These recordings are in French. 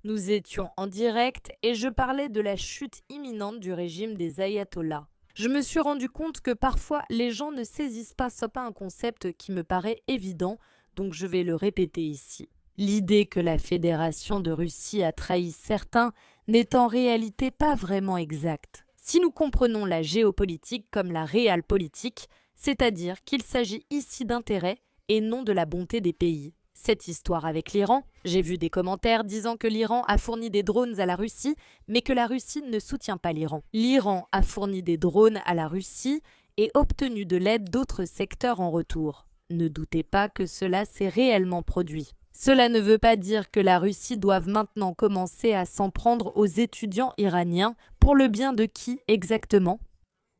Nous étions en direct et je parlais de la chute imminente du régime des ayatollahs. Je me suis rendu compte que parfois les gens ne saisissent pas un concept qui me paraît évident, donc je vais le répéter ici. L'idée que la Fédération de Russie a trahi certains n'est en réalité pas vraiment exacte. Si nous comprenons la géopolitique comme la réalpolitique, c'est-à-dire qu'il s'agit ici d'intérêts et non de la bonté des pays. Cette histoire avec l'Iran, j'ai vu des commentaires disant que l'Iran a fourni des drones à la Russie, mais que la Russie ne soutient pas l'Iran. L'Iran a fourni des drones à la Russie et obtenu de l'aide d'autres secteurs en retour. Ne doutez pas que cela s'est réellement produit. Cela ne veut pas dire que la Russie doive maintenant commencer à s'en prendre aux étudiants iraniens, pour le bien de qui exactement?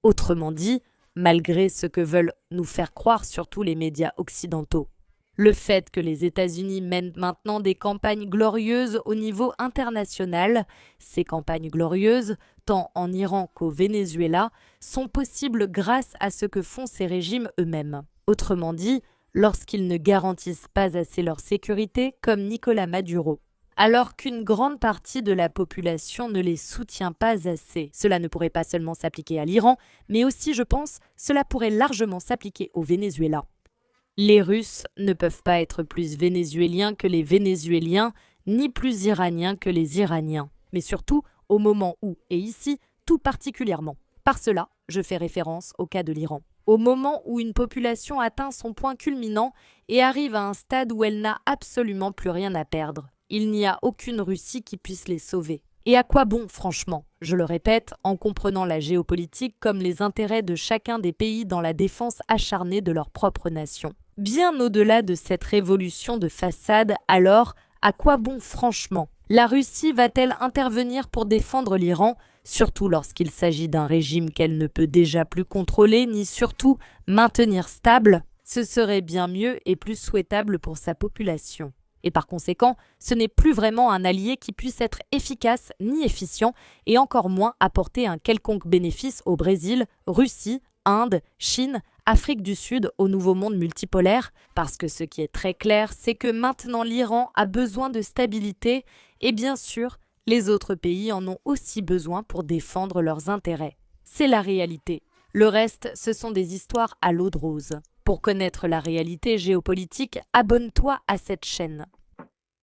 Autrement dit, malgré ce que veulent nous faire croire surtout les médias occidentaux. Le fait que les États-Unis mènent maintenant des campagnes glorieuses au niveau international, ces campagnes glorieuses, tant en Iran qu'au Venezuela, sont possibles grâce à ce que font ces régimes eux-mêmes. Autrement dit, lorsqu'ils ne garantissent pas assez leur sécurité, comme Nicolas Maduro. Alors qu'une grande partie de la population ne les soutient pas assez. Cela ne pourrait pas seulement s'appliquer à l'Iran, mais aussi, je pense, cela pourrait largement s'appliquer au Venezuela. Les Russes ne peuvent pas être plus vénézuéliens que les Vénézuéliens, ni plus iraniens que les Iraniens. Mais surtout, au moment où, et ici, tout particulièrement. Par cela, je fais référence au cas de l'Iran. Au moment où une population atteint son point culminant et arrive à un stade où elle n'a absolument plus rien à perdre. Il n'y a aucune Russie qui puisse les sauver. Et à quoi bon, franchement? Je le répète, en comprenant la géopolitique comme les intérêts de chacun des pays dans la défense acharnée de leur propre nation. Bien au-delà de cette révolution de façade, alors, à quoi bon franchement? La Russie va-t-elle intervenir pour défendre l'Iran, surtout lorsqu'il s'agit d'un régime qu'elle ne peut déjà plus contrôler, ni surtout maintenir stable? Ce serait bien mieux et plus souhaitable pour sa population. Et par conséquent, ce n'est plus vraiment un allié qui puisse être efficace ni efficient, et encore moins apporter un quelconque bénéfice au Brésil, Russie, Inde, Chine, Afrique du Sud, au nouveau monde multipolaire, parce que ce qui est très clair, c'est que maintenant l'Iran a besoin de stabilité, et bien sûr, les autres pays en ont aussi besoin pour défendre leurs intérêts. C'est la réalité. Le reste, ce sont des histoires à l'eau de rose. Pour connaître la réalité géopolitique, abonne-toi à cette chaîne.